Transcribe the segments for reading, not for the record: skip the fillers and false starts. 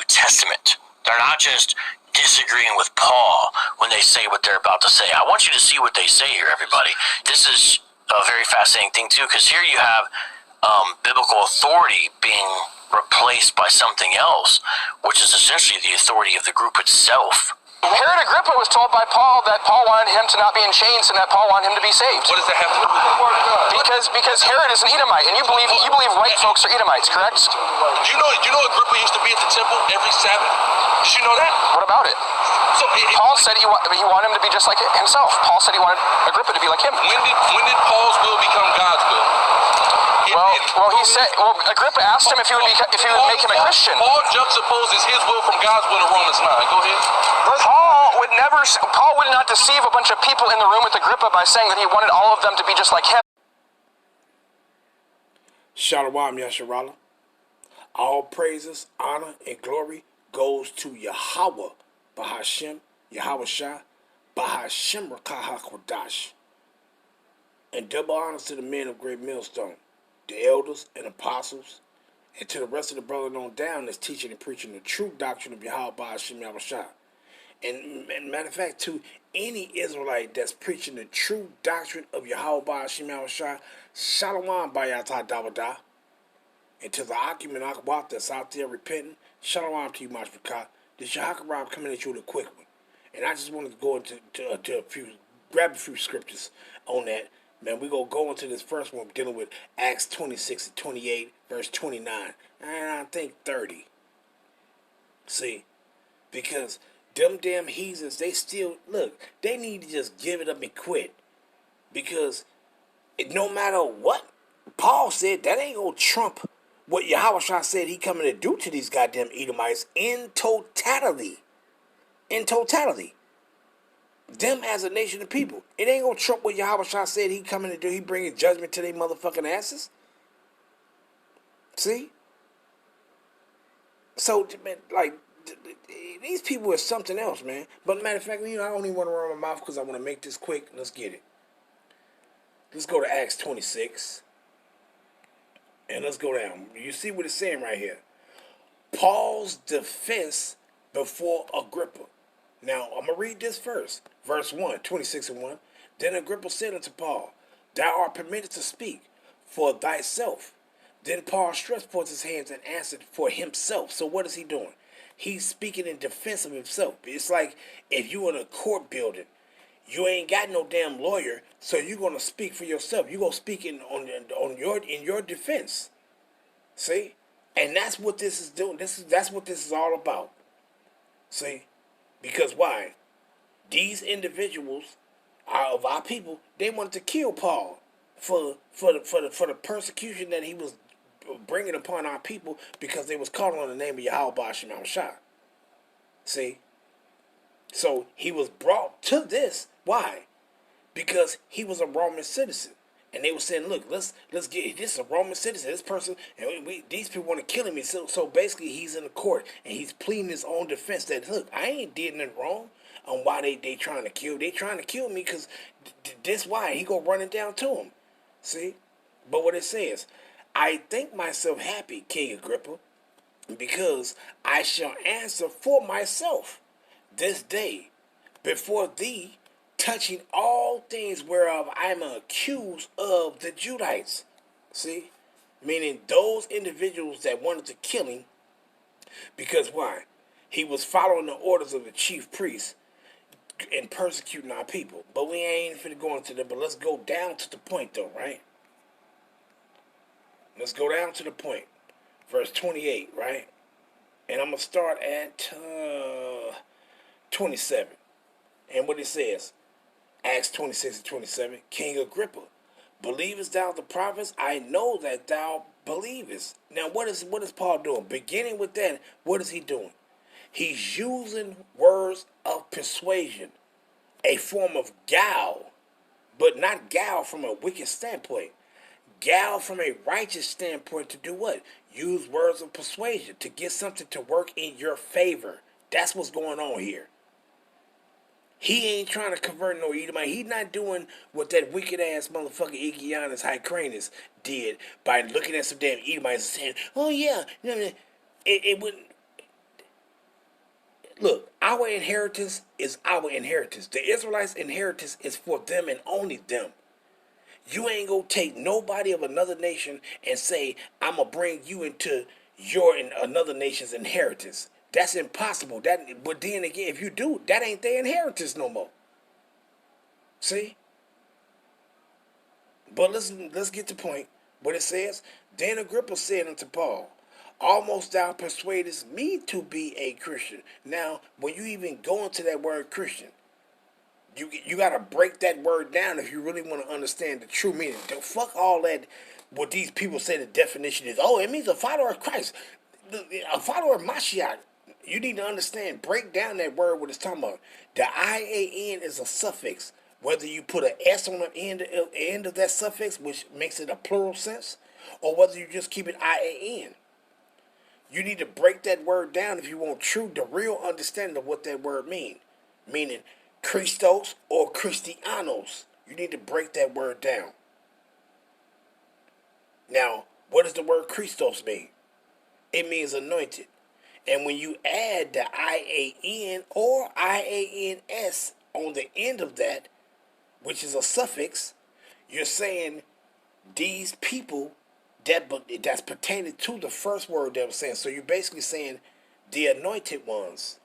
New Testament. They're not just disagreeing with Paul when they say what they're about to say. I want you to see what they say here, everybody. This is a very fascinating thing, too, because here you have biblical authority being replaced by something else, which is essentially the authority of the group itself. Herod Agrippa was told by Paul that Paul wanted him to not be in chains and that Paul wanted him to be saved. What does that have to do with it? Because Herod is an Edomite, and you believe white folks are Edomites, correct? Do you know Agrippa used to be at the temple every Sabbath? Did you know that? What about it? So Paul said he wanted him to be just like himself. Paul said he wanted Agrippa to be like him. When did Paul's will become God's will? Agrippa asked him if he would make him a Christian. Paul juxtaposes his will from God's will to Romans 9. Go ahead. Paul would not deceive a bunch of people in the room with Agrippa by saying that he wanted all of them to be just like him. Shalom Yasharallah. All praises, honor, and glory goes to Yahweh, Bahashem, Yahweh Shah, Bahashem Rakaha Kodash. And double honors to the men of Great Millstone, the elders and apostles, and to the rest of the brothers on down that's teaching and preaching the true doctrine of Yahweh Bahashem Yahweh Shah. And matter of fact, to any Israelite that's preaching the true doctrine of Yahweh Bahashem Yahweh Shah, Shalom Bayatah Dawada. And to the Akim and Akbat that's out there repenting, Shalom to you, Mashbakah. This Shahakarab coming at you with a quick one. And I just wanted to go into grab a few scriptures on that. Man, we're going to go into this first one dealing with Acts 26 and 28, verse 29, and I think 30. See, because them damn heathens, they still, look, they need to just give it up and quit. Because no matter what Paul said, that ain't going to trump what Yahweh Shah said he coming to do to these goddamn Edomites in totality. In totality. Them as a nation of people. It ain't gonna trump what Yahweh Shah said he coming to do. He bringing judgment to their motherfucking asses. See? So, man, like, these people are something else, man. But matter of fact, I don't even want to run my mouth because I want to make this quick. Let's get it. Let's go to Acts 26. And let's go down. You see what it's saying right here. Paul's defense before Agrippa. Now, I'm going to read this first. Verse 1, 26 and 1. Then Agrippa said unto Paul, Thou art permitted to speak for thyself. Then Paul stretched forth his hands and answered for himself. So what is he doing? He's speaking in defense of himself. It's like if you're in a court building, you ain't got no damn lawyer, so you're going to speak for yourself. You're going to speak in your defense. See? And that's what this is doing. That's what this is all about. See? Because why? These individuals of our people, they wanted to kill Paul for the persecution that he was bringing upon our people because they was calling on the name of Yahweh Bahashem Yahweh Shah. See? So he was brought to this. Why? Because he was a Roman citizen. And they were saying, look, let's get this is a Roman citizen, this person, and these people want to kill him. So basically he's in the court and he's pleading his own defense that, look, I ain't did nothing wrong on why they trying to kill. They trying to kill me because this why. He go running down to him. See? But what it says, I think myself happy, King Agrippa, because I shall answer for myself this day before thee, touching all things whereof I am accused of the Judites. See? Meaning those individuals that wanted to kill him. Because why? He was following the orders of the chief priest and persecuting our people. But we ain't finna go into that. But let's go down to the point though, right? Let's go down to the point. Verse 28, right? And I'm going to start at 27. And what it says, Acts 26 and 27, King Agrippa, believest thou the prophets? I know that thou believest. Now, what is Paul doing? Beginning with that, what is he doing? He's using words of persuasion, a form of guile, but not guile from a wicked standpoint. Guile from a righteous standpoint to do what? Use words of persuasion to get something to work in your favor. That's what's going on here. He ain't trying to convert no Edomite. He's not doing what that wicked ass motherfucker Igianus Hyrcanus did by looking at some damn Edomites and saying, "Oh yeah, it wouldn't." Look, our inheritance is our inheritance. The Israelites' inheritance is for them and only them. You ain't gonna take nobody of another nation and say, I'm gonna bring you into your and another nation's inheritance. That's impossible. But then again, if you do, that ain't their inheritance no more. See? But let's get to the point. What it says, then Agrippa said unto Paul, almost thou persuadest me to be a Christian. Now, when you even go into that word Christian, you got to break that word down if you really want to understand the true meaning. Don't fuck all that. What these people say the definition is. Oh, it means a follower of Christ, a follower of Mashiach. You need to understand. Break down that word. What it's talking about. The IAN is a suffix. Whether you put an S on the end of that suffix, which makes it a plural sense, or whether you just keep it IAN. You need to break that word down if you want the real understanding of what that word means. Meaning Christos or Christianos. You need to break that word down. Now, what does the word Christos mean? It means anointed. And when you add the IAN or IANS on the end of that, which is a suffix, you're saying these people that's pertaining to the first word that was saying. So you're basically saying the anointed ones.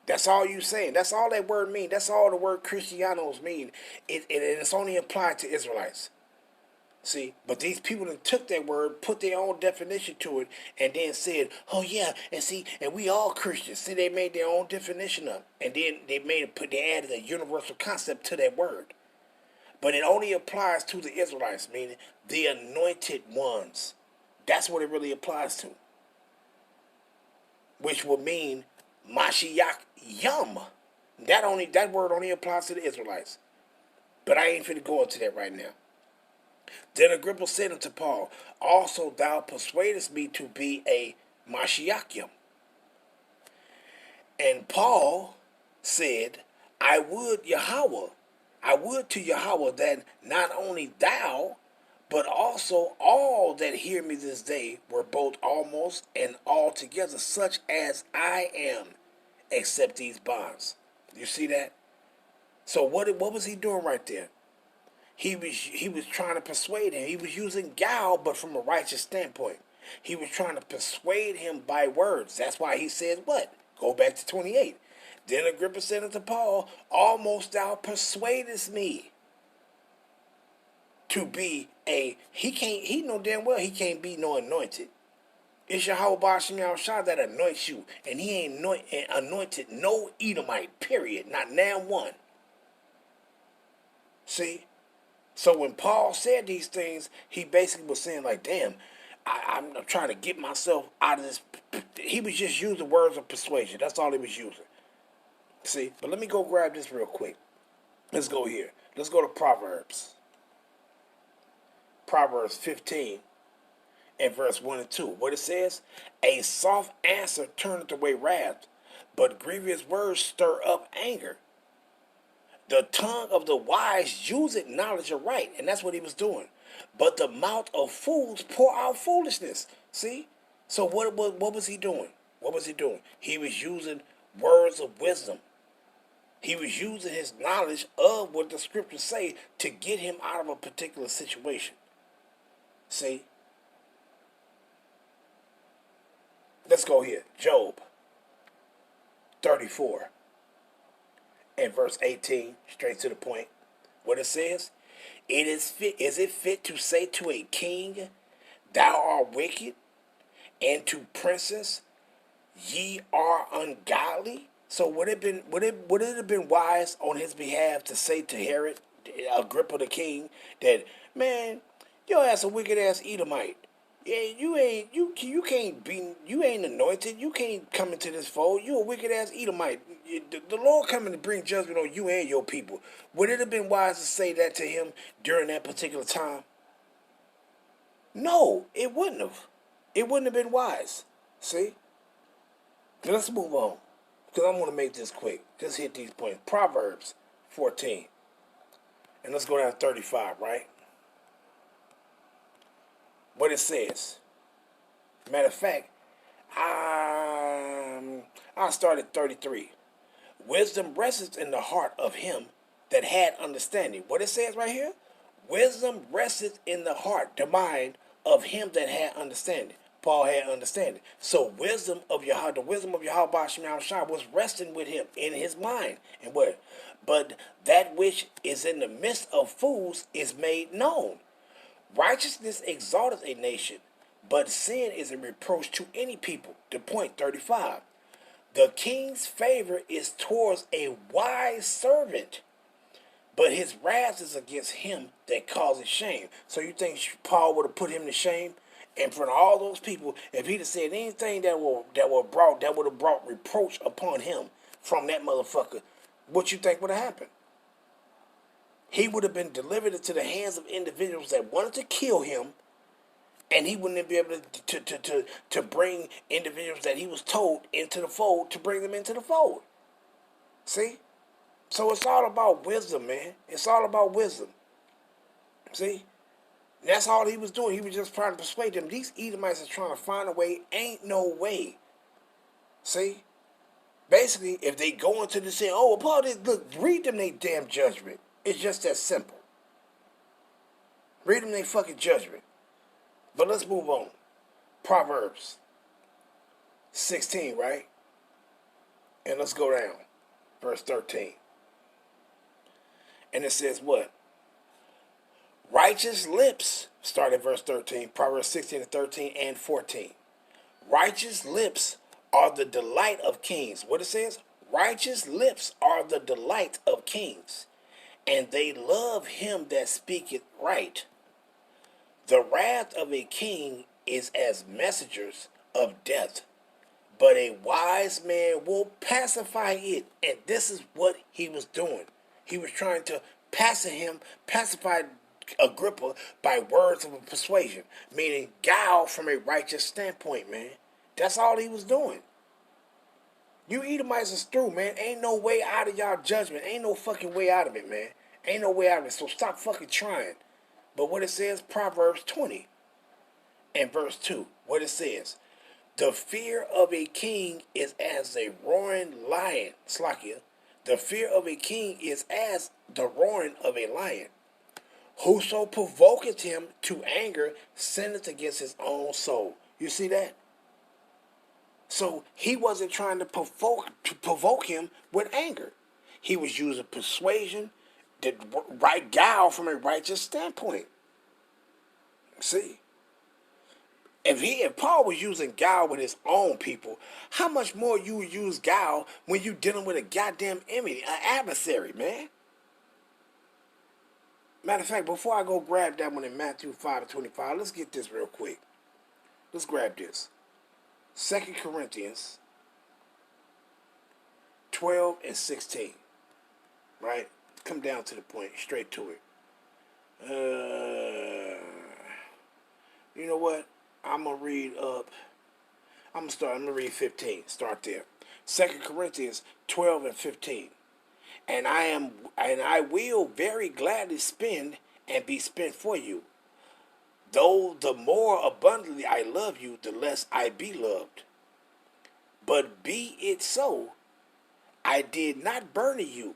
That's all you saying. That's all that word mean. That's all the word Christianos mean. And it's only applied to Israelites. See, but these people that took that word, put their own definition to it, and then said, "Oh yeah," and we all Christians. See, they made their own definition up, and then they added a universal concept to that word. But it only applies to the Israelites, meaning the anointed ones. That's what it really applies to, which would mean Mashiach Yam. That word only applies to the Israelites. But I ain't finna go into that right now. Then Agrippa said unto Paul, also thou persuadest me to be a Mashiachim. And Paul said, I would to Yahweh that not only thou, but also all that hear me this day were both almost and altogether such as I am, except these bonds. You see that? So what was he doing right there? He was trying to persuade him. He was using guile, but from a righteous standpoint. He was trying to persuade him by words. That's why he said what? Go back to 28. Then Agrippa said unto Paul, almost thou persuadest me to be he know damn well he can't be no anointed. It's Yahweh Ba'ashem Yahushua that anoints you. And he ain't anointed no Edomite, period. Not now one. See? So when Paul said these things, he basically was saying like, damn, I'm trying to get myself out of this. He was just using words of persuasion. That's all he was using. See? But let me go grab this real quick. Let's go here. Let's go to Proverbs. Proverbs 15 and verse 1 and 2. What it says? A soft answer turneth away wrath, but grievous words stir up anger. The tongue of the wise useth knowledge aright, and that's what he was doing. But the mouth of fools pour out foolishness. See? So what was he doing? What was he doing? He was using words of wisdom. He was using his knowledge of what the scriptures say to get him out of a particular situation. See? Let's go here. Job 34. And verse 18, straight to the point. What it says, is it fit to say to a king, thou art wicked, and to princes, ye are ungodly? So would it have been wise on his behalf to say to Herod, Agrippa the king, that, man, your ass a wicked ass Edomite. Yeah, you ain't anointed. You can't come into this fold. You a wicked ass Edomite. The Lord coming to bring judgment on you and your people. Would it have been wise to say that to him during that particular time? No, it wouldn't have. It wouldn't have been wise. See? Now let's move on. Because I'm going to make this quick. Just hit these points. Proverbs 14. And let's go down to 35, right? What it says. Matter of fact, I'm I'll start at 33. Wisdom rests in the heart of him that had understanding. What it says right here? Wisdom rested in the heart, the mind of him that had understanding. Paul had understanding. So wisdom of Yahweh, the wisdom of Yahweh Shai was resting with him in his mind. And what? But that which is in the midst of fools is made known. Righteousness exalteth a nation, but sin is a reproach to any people. The point 35. The king's favor is towards a wise servant, but his wrath is against him that causes shame. So you think Paul would have put him to shame in front of all those people if he'd have said anything that would have brought reproach upon him from that motherfucker? What you think would have happened? He would have been delivered into the hands of individuals that wanted to kill him, and he wouldn't be able to bring individuals that he was told into the fold, to bring them into the fold. See? So it's all about wisdom, man. It's all about wisdom. See? That's all he was doing. He was just trying to persuade them. These Edomites are trying to find a way. Ain't no way. See? Basically, if they go into the sin, oh, well, Paul, look, read them they damn judgment. It's just that simple. Read them they fucking judgment. But let's move on. Proverbs 16, right? And let's go down. Verse 13. And it says what? Righteous lips, start at verse 13, Proverbs 16 and 13 and 14. Righteous lips are the delight of kings. What it says? Righteous lips are the delight of kings, and they love him that speaketh right. The wrath of a king is as messengers of death, but a wise man will pacify it. And this is what he was doing. He was trying to pacify Agrippa by words of persuasion, meaning guile from a righteous standpoint, man. That's all he was doing. You Edomites is through, man. Ain't no way out of y'all judgment. Ain't no fucking way out of it, man. Ain't no way out of it. So stop fucking trying. But what it says, Proverbs 20 and verse 2, what it says, the fear of a king is as a roaring lion. Slakia. The fear of a king is as the roaring of a lion. Whoso provoketh him to anger sinneth against his own soul. You see that? So he wasn't trying to provoke him with anger. He was using persuasion, the right guile from a righteous standpoint. See? If Paul was using guile with his own people, how much more you would use guile when you dealing with a goddamn enemy, an adversary, man? Matter of fact, before I go grab that one in Matthew 5:25, let's get this real quick. Let's grab this. 2 Corinthians 12 and 16. Right? Come down to the point, straight to it. You know what? I'm going to read up. I'm going to read 15. Start there. 2 Corinthians 12 and 15. And I will very gladly spend and be spent for you. Though the more abundantly I love you, the less I be loved. But be it so, I did not burden you.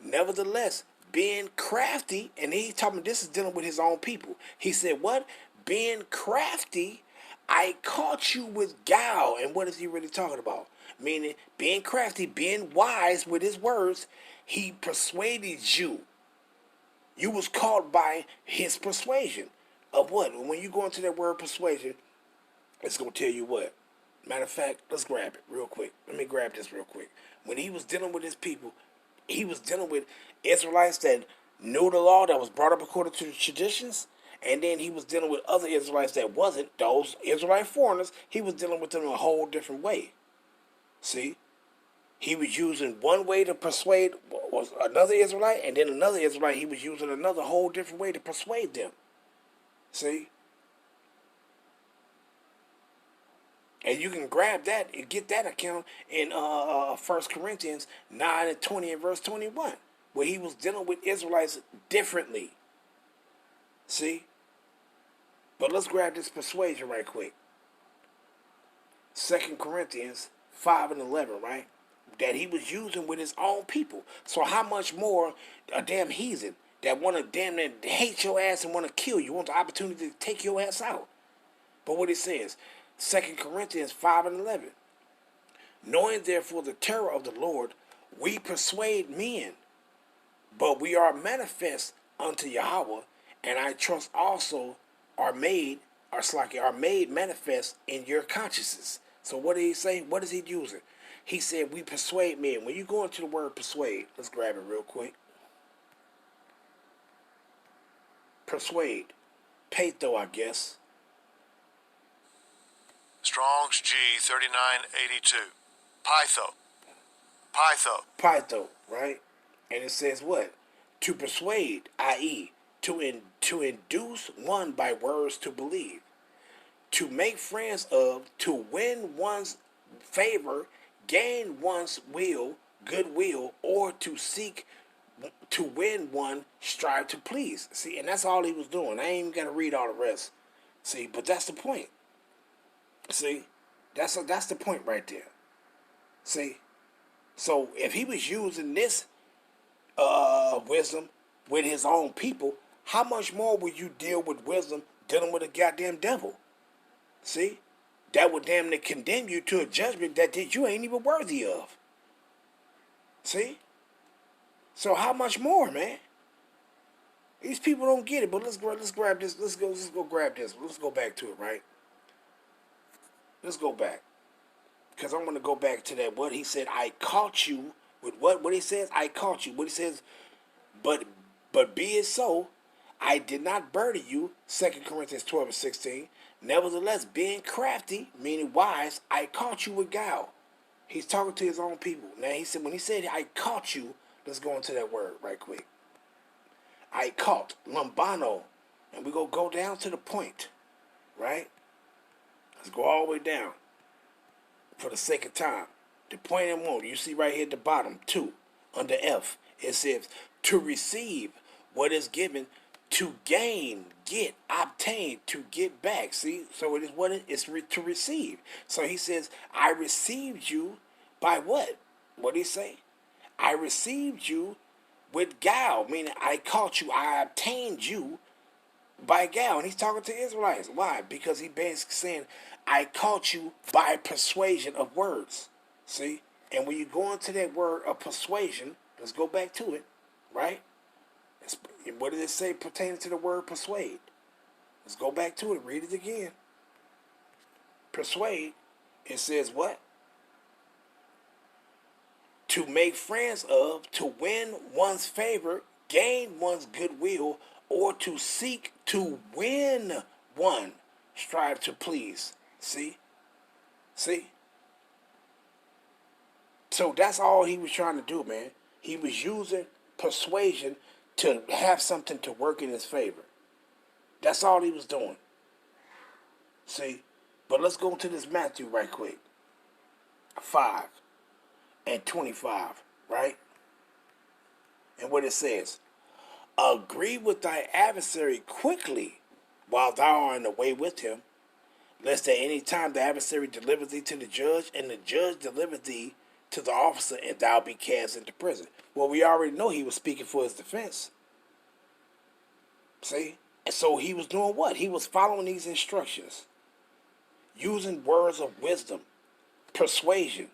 Nevertheless, being crafty, and he's talking, this is dealing with his own people. He said, what? Being crafty, I caught you with guile. And what is he really talking about? Meaning, being crafty, being wise with his words, he persuaded you. You was caught by his persuasion. Of what? When you go into that word persuasion, it's going to tell you what. Matter of fact, let's grab it real quick. Let me grab this real quick. When he was dealing with his people, he was dealing with Israelites that knew the law, that was brought up according to the traditions, and then he was dealing with other Israelites that wasn't, those Israelite foreigners. He was dealing with them in a whole different way. See? He was using one way to persuade was another Israelite, and then another Israelite, he was using another whole different way to persuade them. See? And you can grab that and get that account in 1 Corinthians 9 and 20 and verse 21, where he was dealing with Israelites differently. See? But let's grab this persuasion right quick. 2 Corinthians 5 and 11, right? That he was using with his own people. So how much more a damn heathen that want to damn near hate your ass and want to kill you, want the opportunity to take your ass out. But what it says, 2 Corinthians 5 and 11. Knowing therefore the terror of the Lord, we persuade men, but we are manifest unto Yahweh, and I trust also are made manifest in your consciences. So what did he say? What is he using? He said, we persuade men. When you go into the word persuade, let's grab it real quick. Persuade. Peitho, I guess. Strong's G 3982. Pytho. Pytho, right? And it says what? To persuade, i.e., to induce one by words to believe. To make friends of, to win one's favor, gain one's goodwill, or to seek to win one, strive to please. See, and that's all he was doing. I ain't even got to read all the rest. See, but that's the point. See, that's the point right there. See, so if he was using this wisdom with his own people, how much more would you deal with wisdom dealing with a goddamn devil? See, that would damn near condemn you to a judgment that you ain't even worthy of. See, so how much more, man? These people don't get it. But let's grab this. Let's go grab this. Let's go back to it, right? Let's go back. Because I'm going to go back to that. What he said, I caught you with what? What he says, I caught you. What he says, but be it so, I did not burden you. 2 Corinthians 12 and 16. Nevertheless, being crafty, meaning wise, I caught you with guile. He's talking to his own people. Now, he said, when he said, I caught you, let's go into that word right quick. I caught, lambano. And we're going to go down to the point, right? Let's go all the way down. For the sake of time. The point in one, you see right here at the bottom, 2, under F, it says, to receive what is given, to gain, get, obtain, to get back. See, so it is what it is to receive. So he says, I received you by what? What did he say? I received you with guile, meaning I caught you, I obtained you by guile. And he's talking to Israelites. Why? Because he basically saying, I caught you by persuasion of words. See? And when you go into that word of persuasion, let's go back to it, right? What did it say pertaining to the word persuade? Let's go back to it. Read it again. Persuade, it says what? To make friends of, to win one's favor, gain one's goodwill, or to seek to win one, strive to please. See? So that's all he was trying to do, man. He was using persuasion to have something to work in his favor. That's all he was doing. See? But let's go into this Matthew right quick. 5 and 25, right? And what it says, agree with thy adversary quickly while thou art in the way with him, lest at any time the adversary deliver thee to the judge, and the judge deliver thee to the officer, and thou be cast into prison. Well, we already know he was speaking for his defense. See? And so he was doing what? He was following these instructions, using words of wisdom, persuasion,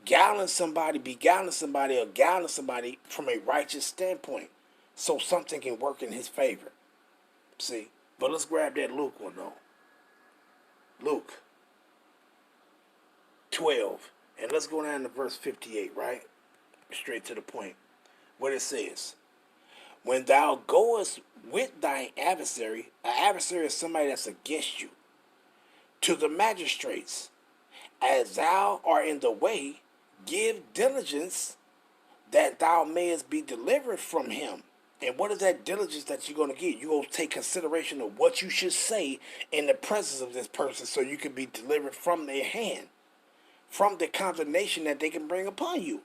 beguiling somebody, or guiling somebody from a righteous standpoint, so something can work in his favor. See? But let's grab that Luke one, though. Luke 12. And let's go down to verse 58, right? Straight to the point. What it says. When thou goest with thine adversary, an adversary is somebody that's against you, to the magistrates, as thou art in the way, give diligence that thou mayest be delivered from him. And what is that diligence that you're going to get? You're going to take consideration of what you should say in the presence of this person so you can be delivered from their hand, from the condemnation that they can bring upon you.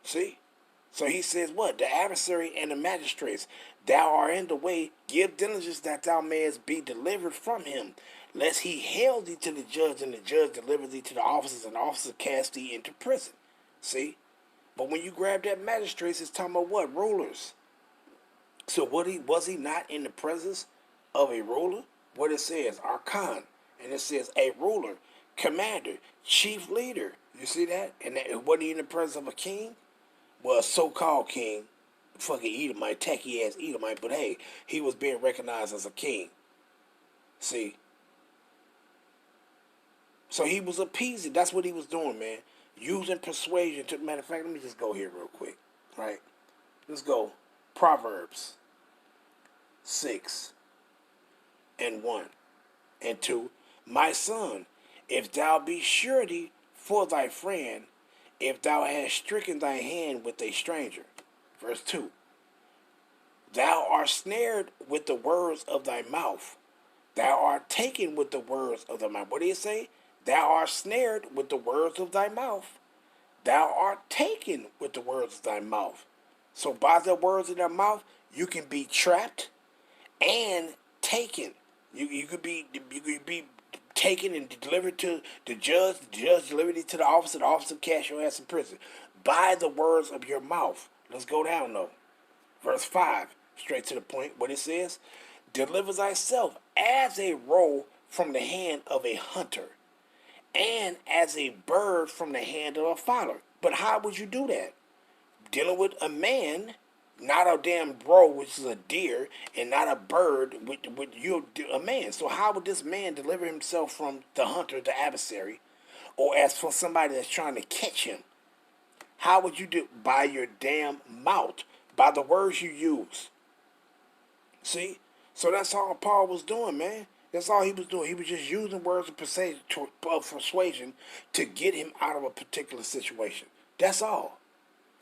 See? So he says, what? The adversary and the magistrates, thou art in the way, give diligence that thou mayest be delivered from him, lest he hail thee to the judge, and the judge deliver thee to the officers, and the officers cast thee into prison. See? But when you grab that magistrates, it's talking about what? Rulers. So was he not in the presence of a ruler? What it says, archon, and it says a ruler, commander, chief leader. You see that? And that, wasn't he in the presence of a king? Well, a so-called king, fucking Edomite, tacky ass Edomite, but hey, he was being recognized as a king. See? So he was appeasing. That's what he was doing, man. Using persuasion to, matter of fact, let me just go here real quick. Right? Let's go. Proverbs 6 and 1 and 2. My son, if thou be surety for thy friend, if thou hast stricken thy hand with a stranger. Verse 2. Thou art snared with the words of thy mouth. Thou art taken with the words of thy mouth. What did it say? Thou art snared with the words of thy mouth. Thou art taken with the words of thy mouth. So by the words of thy mouth, you can be trapped and taken. You could be taken and delivered to the judge delivered it to the officer cast your ass in prison. By the words of your mouth. Let's go down though. Verse 5, straight to the point, what it says, deliver thyself as a roe from the hand of a hunter, and as a bird from the hand of a fowler. But how would you do that? Dealing with a man, not a damn roe, which is a deer, and not a bird, with you, a man. So how would this man deliver himself from the hunter, the adversary, or as for somebody that's trying to catch him? How would you do? By your damn mouth, by the words you use. See? So that's all Paul was doing, man. That's all he was doing. He was just using words of persuasion to get him out of a particular situation. That's all.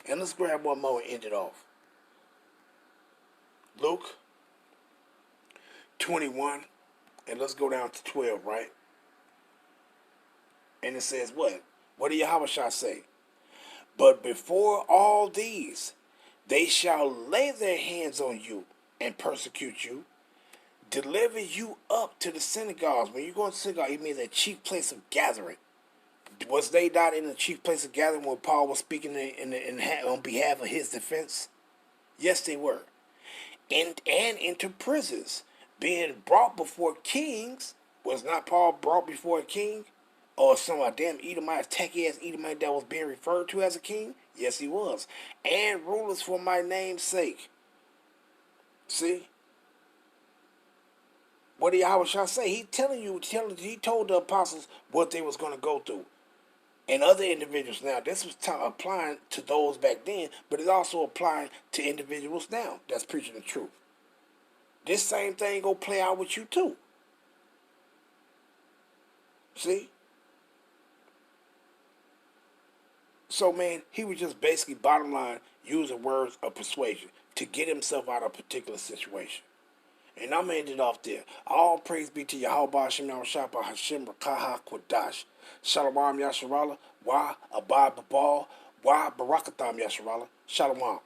And let's grab one more and end it off. Luke 21, and let's go down to 12, right? And it says what? What did Yahushua say? But before all these, they shall lay their hands on you and persecute you, deliver you up to the synagogues. When you go to synagogue, it means a chief place of gathering. Was they not in the chief place of gathering when Paul was speaking on behalf of his defense? Yes, they were. And into prisons, being brought before kings. Was not Paul brought before a king? Or some damn Edomite, tacky ass Edomite that was being referred to as a king? Yes, he was. And rulers for my name's sake. See? What did Yahushua say? He told the apostles what they was going to go through. And other individuals now. This was applying to those back then, but it's also applying to individuals now that's preaching the truth. This same thing gonna play out with you too. See? So man, he was just basically bottom line using words of persuasion to get himself out of a particular situation. And I'm going to end it off there. All praise be to Yahweh Hashem Yahushua Hashem Rakaha Kodash. Shalom Yasharala. Wa Abad Babal. Wa Barakatam Yasharala. Shalom.